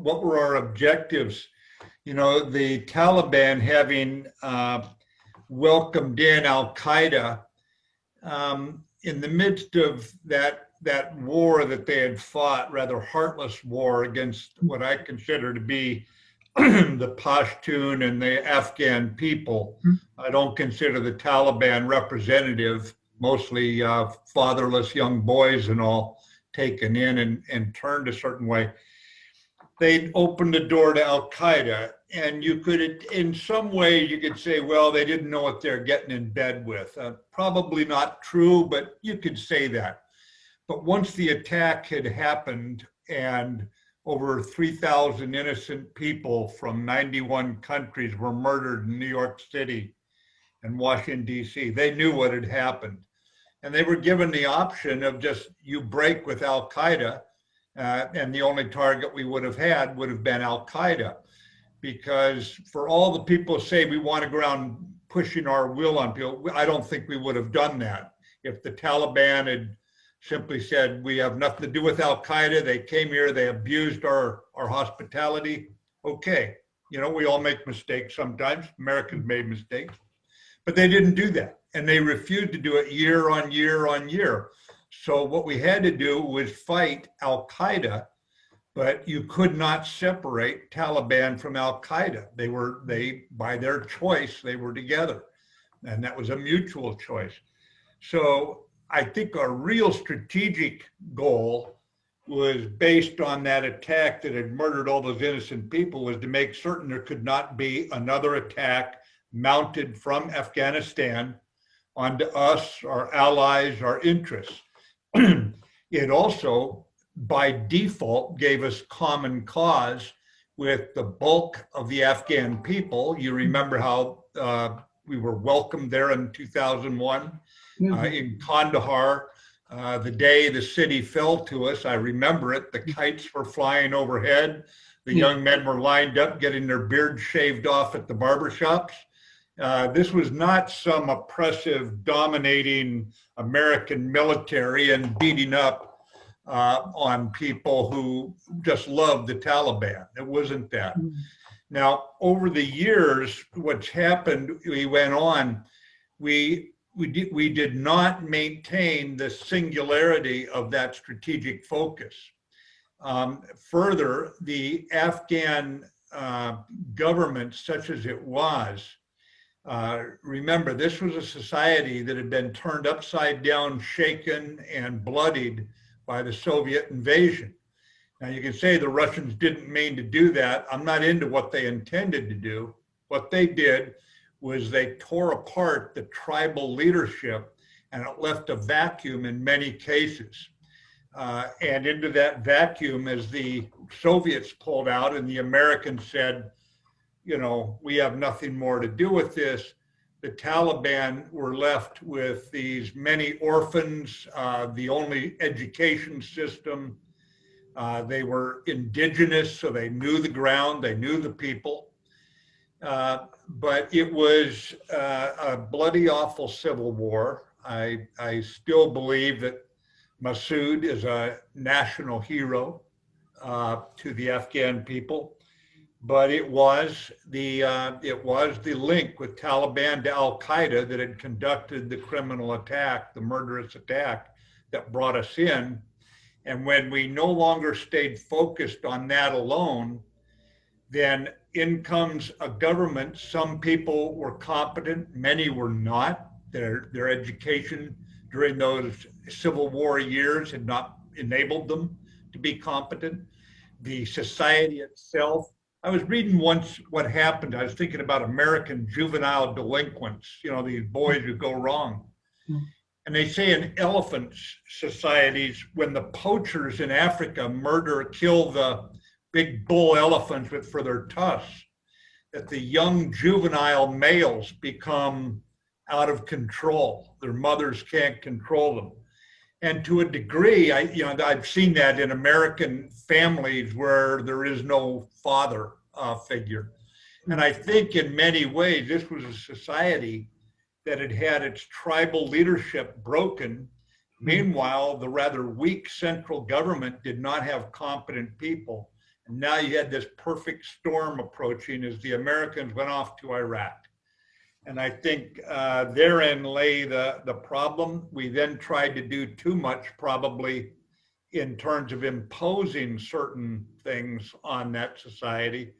what were our objectives? You know, the Taliban having welcomed in Al Qaeda in the midst of that war that they had fought, rather heartless war against what I consider to be the Pashtun and the Afghan people. I don't consider the Taliban representative, mostly fatherless young boys and all taken in and turned a certain way. They opened the door to Al Qaeda, and you could, in some way, you could say, well, they didn't know what they're getting in bed with. Probably not true, but you could say that. But once the attack had happened and over 3,000 innocent people from 91 countries were murdered in New York City and Washington, D.C., they knew what had happened. And they were given the option of just, you break with Al Qaeda, and the only target we would have had would have been Al Qaeda. Because for all the people who say we want to go around pushing our will on people, I don't think we would have done that. If the Taliban had simply said, we have nothing to do with Al Qaeda, they came here, they abused our hospitality, okay. You know, we all make mistakes sometimes. Americans made mistakes. But they didn't do that. And they refused to do it year on year on year. So what we had to do was fight Al Qaeda, but you could not separate Taliban from Al Qaeda. They by their choice, they were together. And that was a mutual choice. So I think our real strategic goal was based on that attack that had murdered all those innocent people, was to make certain there could not be another attack mounted from Afghanistan onto us, our allies, our interests. It also, by default, gave us common cause with the bulk of the Afghan people. You remember how we were welcomed there in 2001 in Kandahar. The day the city fell to us, I remember it, the kites were flying overhead. The young men were lined up getting their beards shaved off at the barbershops. This was not some oppressive, dominating American military and beating up on people who just loved the Taliban. It wasn't that. Now, over the years, what's happened, we went on, we did not maintain the singularity of that strategic focus. Further, the Afghan government, such as it was, remember, this was a society that had been turned upside down, shaken, and bloodied by the Soviet invasion. Now, you can say the Russians didn't mean to do that. I'm not into what they intended to do. What they did was they tore apart the tribal leadership, and it left a vacuum in many cases. And into that vacuum, as the Soviets pulled out and the Americans said, you know, we have nothing more to do with this, the Taliban were left with these many orphans, the only education system. They were indigenous, so they knew the ground, they knew the people. But it was a bloody, awful civil war. I still believe that Masood is a national hero to the Afghan people. But it was the link with Taliban to Al Qaeda that had conducted the criminal attack, the murderous attack that brought us in. And when we no longer stayed focused on that alone, then in comes a government. Some people were competent, many were not. Their education during those Civil War years had not enabled them to be competent. The society itself. I was reading once what happened. I was thinking about American juvenile delinquents, you know, these boys who go wrong. And they say in elephant societies, when the poachers in Africa kill the big bull elephants for their tusks, that the young juvenile males become out of control. Their mothers can't control them. And to a degree, I've seen that in American families where there is no father figure. And I think in many ways, this was a society that had had its tribal leadership broken. Meanwhile, the rather weak central government did not have competent people. And now you had this perfect storm approaching as the Americans went off to Iraq. And I think therein lay the problem. We then tried to do too much, probably, in terms of imposing certain things on that society.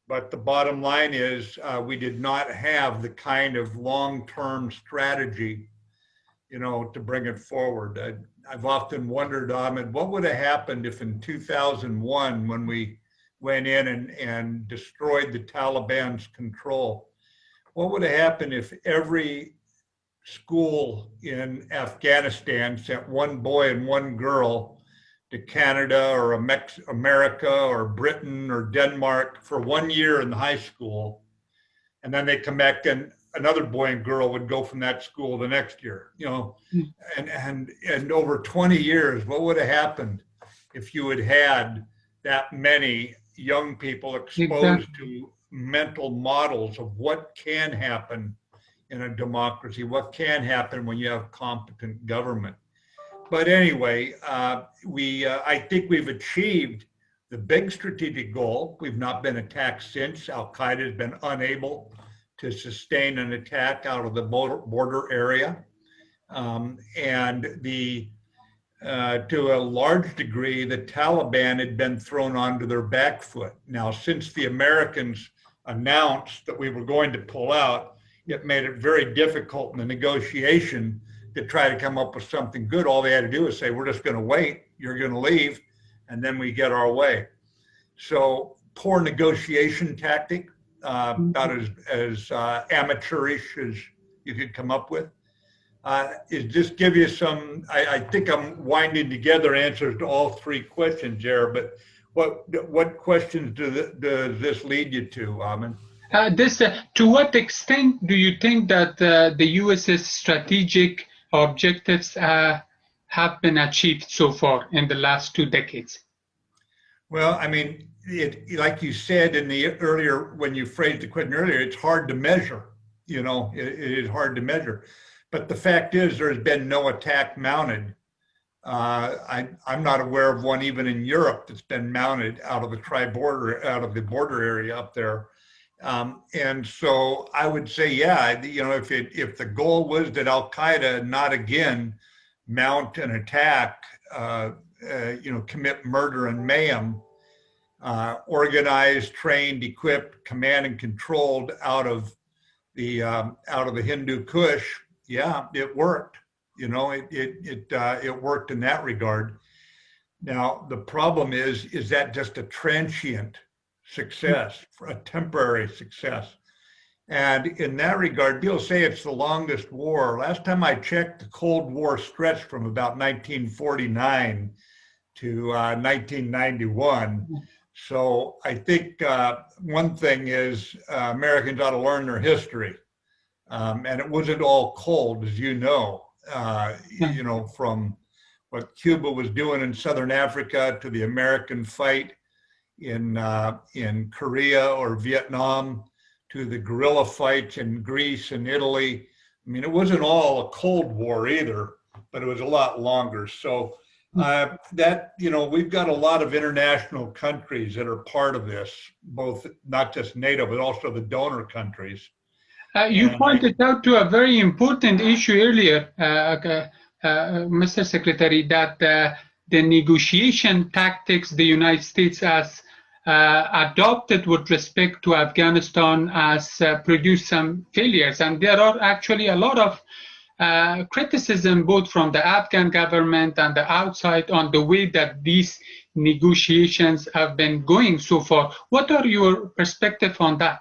But the bottom line is we did not have the kind of long-term strategy, to bring it forward. I've often wondered, Ahmed, what would have happened if in 2001, when we went in and destroyed the Taliban's control, what would have happened if every school in Afghanistan sent one boy and one girl to Canada or America or Britain or Denmark for 1 year in the high school, and then they come back and another boy and girl would go from that school the next year, and over 20 years, what would have happened if you had had that many young people exposed to mental models of what can happen in a democracy, what can happen when you have competent government. But anyway, I think we've achieved the big strategic goal. We've not been attacked since. Al-Qaeda has been unable to sustain an attack out of the border area. And to a large degree, the Taliban had been thrown onto their back foot. Now, since the Americans announced that we were going to pull out, it made it very difficult in the negotiation to try to come up with something good. All they had to do was say, we're just going to wait, you're going to leave, and then we get our way. So poor negotiation tactic, about as amateurish as you could come up with. It just give you some, I think I'm winding together answers to all three questions there, but what questions does this lead you to, Ahmed? To what extent do you think that the U.S.'s strategic objectives have been achieved so far in the last 2 decades? Well, I mean, like you said in the earlier, when you phrased the question earlier, it's hard to measure. It is hard to measure. But the fact is, there's been no attack mounted. I'm not aware of one even in Europe that's been mounted out of the border area up there. And so I would say, yeah, if the goal was that Al-Qaeda not again mount an attack, commit murder and mayhem, organized, trained, equipped, command and controlled out of the Hindu Kush, yeah, it worked. It worked in that regard. Now the problem is that just a transient success, a temporary success. And in that regard, people say it's the longest war. Last time I checked, the Cold War stretched from about 1949 to 1991. So I think one thing is Americans ought to learn their history. And it wasn't all cold, as you know, from what Cuba was doing in Southern Africa to the American fight in Korea or Vietnam, to the guerrilla fights in Greece and Italy. I mean, it wasn't all a Cold War either, but it was a lot longer. So we've got a lot of international countries that are part of this, both not just NATO, but also the donor countries. You pointed out to a very important issue earlier, Mr. Secretary, that the negotiation tactics the United States has adopted with respect to Afghanistan has produced some failures. And there are actually a lot of criticism both from the Afghan government and the outside on the way that these negotiations have been going so far. What are your perspective on that?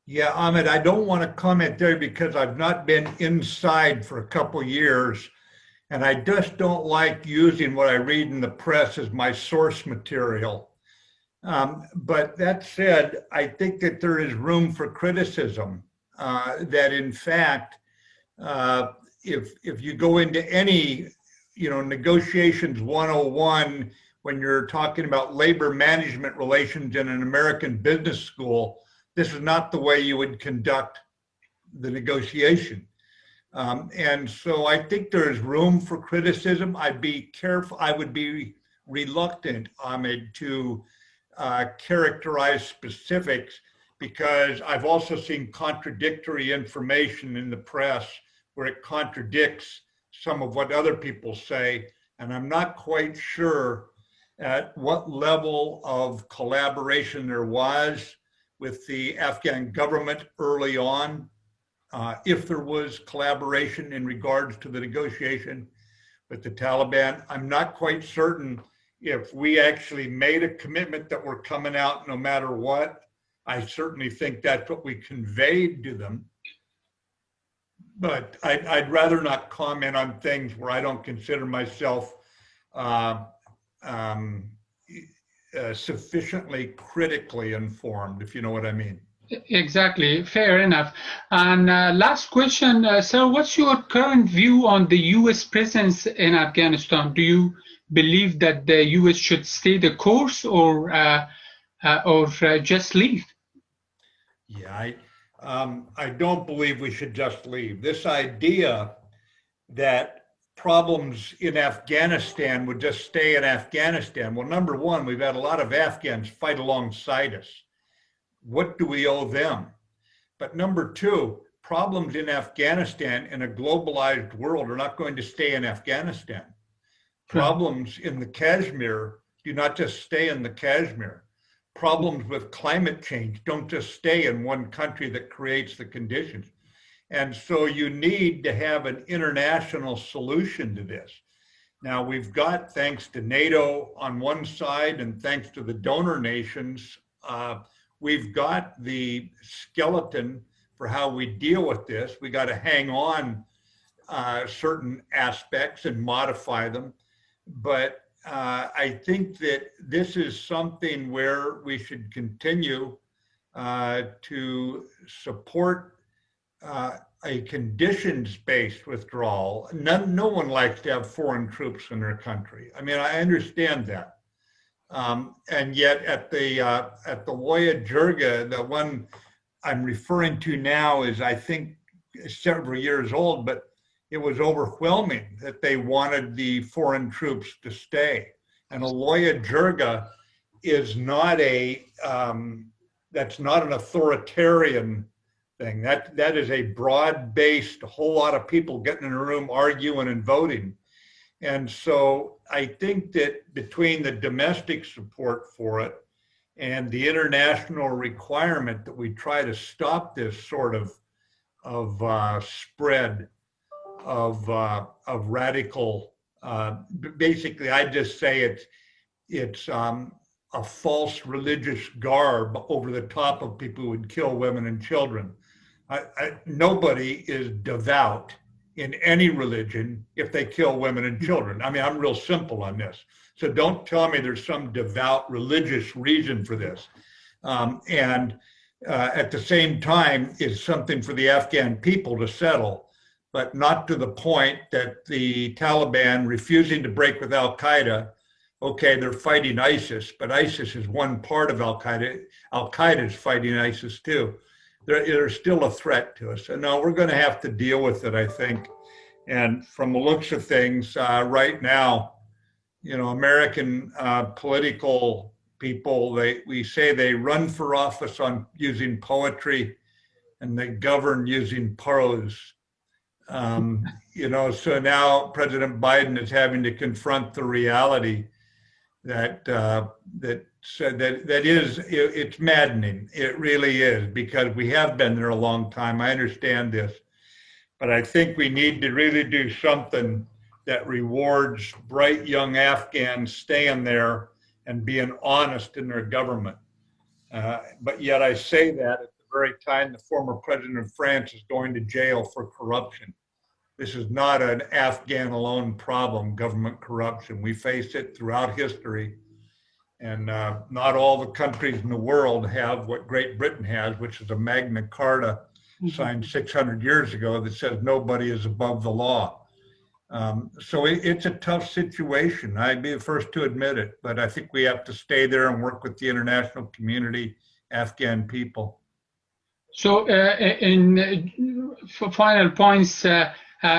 Yeah, Ahmed, I don't want to comment there because I've not been inside for a couple of years, and I just don't like using what I read in the press as my source material. But that said, I think that there is room for criticism, that in fact, if you go into any, negotiations 101, when you're talking about labor management relations in an American business school, this is not the way you would conduct the negotiation. And so I think there's room for criticism. I'd be careful. I would be reluctant, Ahmed, to characterize specifics, because I've also seen contradictory information in the press where it contradicts some of what other people say. And I'm not quite sure at what level of collaboration there was with the Afghan government early on, if there was collaboration in regards to the negotiation with the Taliban. I'm not quite certain if we actually made a commitment that we're coming out no matter what. I certainly think that's what we conveyed to them. But I'd rather not comment on things where I don't consider myself sufficiently critically informed, if you know what I mean. Exactly, fair enough. And last question, sir, what's your current view on the U.S. presence in Afghanistan? Do you believe that the U.S. should stay the course or just leave? Yeah, I don't believe we should just leave. This idea that problems in Afghanistan would just stay in Afghanistan. Well, number one, we've had a lot of Afghans fight alongside us. What do we owe them? But number two, problems in Afghanistan in a globalized world are not going to stay in Afghanistan. Problems in the Kashmir do not just stay in the Kashmir. Problems with climate change don't just stay in one country that creates the conditions. And so you need to have an international solution to this. Now we've got, thanks to NATO on one side and thanks to the donor nations, we've got the skeleton for how we deal with this. We got to hang on certain aspects and modify them. But I think that this is something where we should continue to support a conditions-based withdrawal. No one likes to have foreign troops in their country. I mean, I understand that. And yet at the Loya Jirga, the one I'm referring to now is, I think, several years old, but it was overwhelming that they wanted the foreign troops to stay. And a Loya Jirga is not that's not an authoritarian thing. That is a broad-based, a whole lot of people getting in a room arguing and voting. And so I think that between the domestic support for it and the international requirement that we try to stop this sort of spread of radical, basically, I just say it's a false religious garb over the top of people who would kill women and children. Nobody is devout in any religion if they kill women and children. I mean, I'm real simple on this. So don't tell me there's some devout religious reason for this. And at the same time, it's something for the Afghan people to settle, but not to the point that the Taliban refusing to break with Al-Qaeda. Okay, they're fighting ISIS, but ISIS is one part of Al-Qaeda. Al-Qaeda is fighting ISIS too. They're still a threat to us. And now we're going to have to deal with it, I think. And from the looks of things right now, you know, American political people, we say they run for office on using poetry and they govern using prose. You know, so now President Biden is having to confront the reality that it's maddening. It really is, because we have been there a long time. I understand this, but I think we need to really do something that rewards bright young Afghans staying there and being honest in their government. But yet I say that at the very time the former president of France is going to jail for corruption. This is not an Afghan alone problem, government corruption. We face it throughout history. And not all the countries in the world have what Great Britain has, which is a Magna Carta signed 600 years ago that says nobody is above the law. So it's a tough situation. I'd be the first to admit it, but I think we have to stay there and work with the international community, Afghan people. So for final points,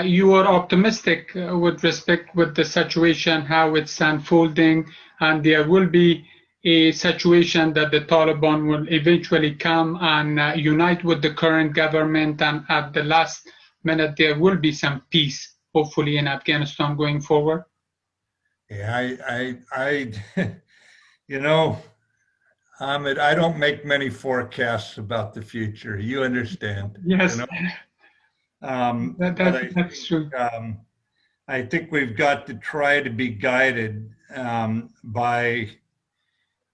you are optimistic with respect with the situation, how it's unfolding, and there will be a situation that the Taliban will eventually come and unite with the current government, and at the last minute there will be some peace, hopefully, in Afghanistan going forward? Yeah, you know, Ahmed, I don't make many forecasts about the future. You understand, you Yes, know. But that's true. I think we've got to try to be guided by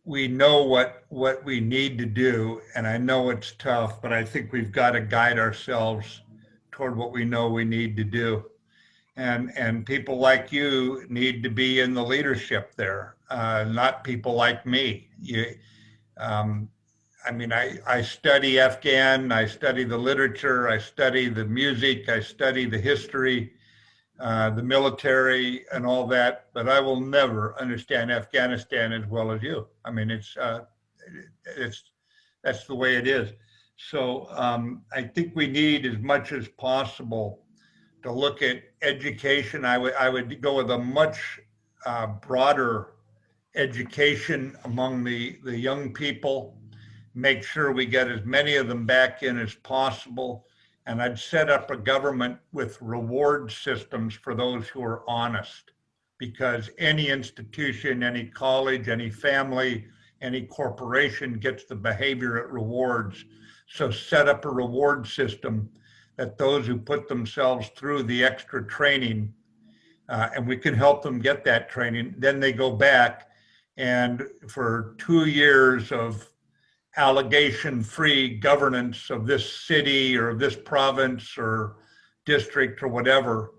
we know what we need to do, and I know it's tough, but I think we've got to guide ourselves toward what we know we need to do. And people like you need to be in the leadership there, not people like me. Um, I mean, I study Afghan, I study the literature, I study the music, I study the history, the military, and all that. But I will never understand Afghanistan as well as you. I mean, it's that's the way it is. So I think we need as much as possible to look at education. I would go with a much broader education among the young people, make sure we get as many of them back in as possible. And I'd set up a government with reward systems for those who are honest, because any institution, any college, any family, any corporation gets the behavior it rewards. So set up a reward system that those who put themselves through the extra training, and we can help them get that training, then they go back and for 2 years of allegation-free governance of this city or this province or district or whatever,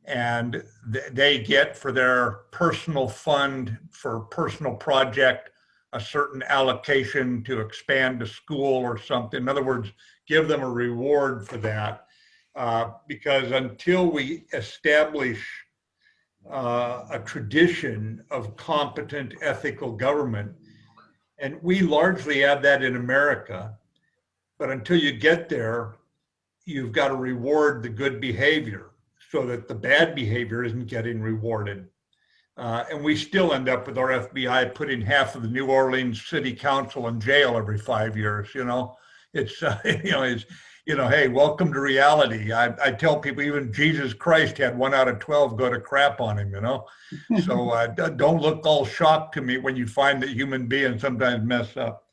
and they get for their personal fund, for personal project, a certain allocation to expand a school or something. In other words, give them a reward for that. Because until we establish a tradition of competent ethical government, and we largely have that in America, but until you get there, you've got to reward the good behavior so that the bad behavior isn't getting rewarded. And we still end up with our FBI putting half of the New Orleans City Council in jail every 5 years. It's hey, welcome to reality. I tell people even Jesus Christ had 1 out of 12 go to crap on him. So don't look all shocked to me when you find that human beings sometimes mess up.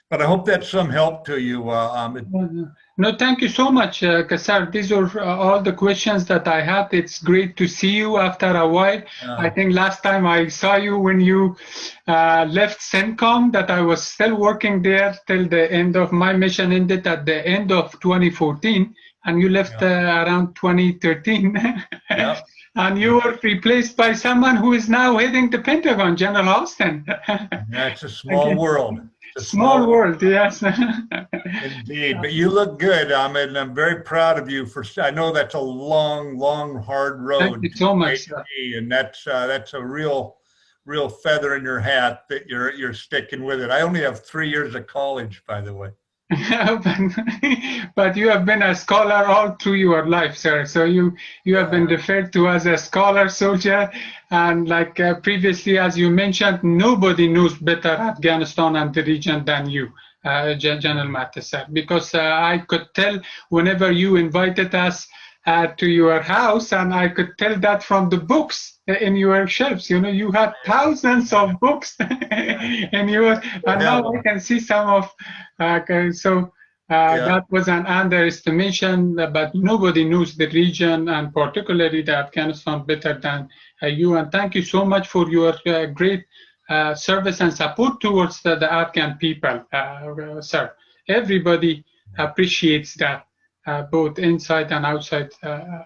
But I hope that's some help to you, Ahmed. No, thank you so much, Kassar. These are all the questions that I had. It's great to see you after a while. I think last time I saw you when you left CENTCOM, that I was still working there till the end of my mission ended at the end of 2014, and you left around 2013. Yeah. And you were replaced by someone who is now heading the Pentagon, General Austin. That's a small world. It's a small world, yes. Indeed, but you look good, Ahmed, and I'm very proud of you for. I know that's a long, long, hard road. Thank you so much, and that's a real feather in your hat that you're sticking with it. I only have 3 years of college, by the way. But you have been a scholar all through your life, sir. So you have been referred to as a scholar soldier, and like previously, as you mentioned, nobody knows better Afghanistan and the region than you, General Mattis, sir. Because I could tell whenever you invited us to your house, and I could tell that from the books in your shelves. You had thousands of books in your, and now I can see some of. That was an underestimation, but nobody knows the region and particularly the Afghanistan better than you. And thank you so much for your great service and support towards the Afghan people, sir. Everybody appreciates that. Both inside and outside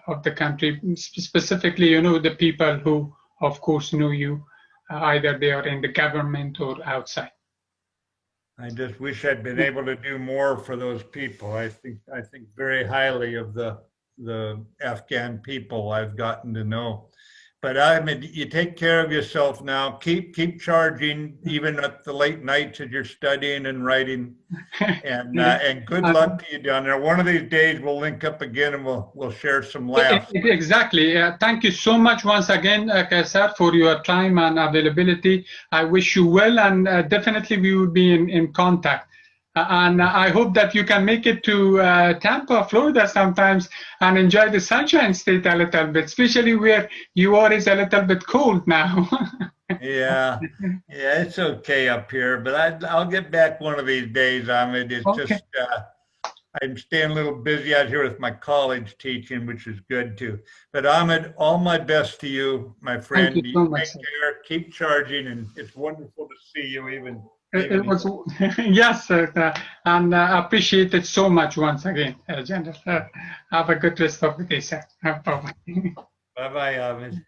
of the country, specifically, the people who, of course, know you, either they are in the government or outside. I just wish I'd been able to do more for those people. I think very highly of the Afghan people I've gotten to know. But Ahmed, you take care of yourself now. Keep charging, even at the late nights as you're studying and writing. And good luck to you down there. One of these days we'll link up again and we'll share some laughs. Exactly. Thank you so much once again, sir, for your time and availability. I wish you well, and definitely we will be in contact. And I hope that you can make it to Tampa, Florida sometimes and enjoy the Sunshine State a little bit, especially where you are is a little bit cold now. Yeah, it's okay up here, but I'll get back one of these days, Ahmed. It's just I'm staying a little busy out here with my college teaching, which is good too. But Ahmed, all my best to you, my friend. Thank you so much, take care, keep charging, and it's wonderful to see you even. It was, yes, sir, and appreciate it so much once again, General. Have a good rest of the day, sir. Bye-bye. Bye-bye, Ahmed.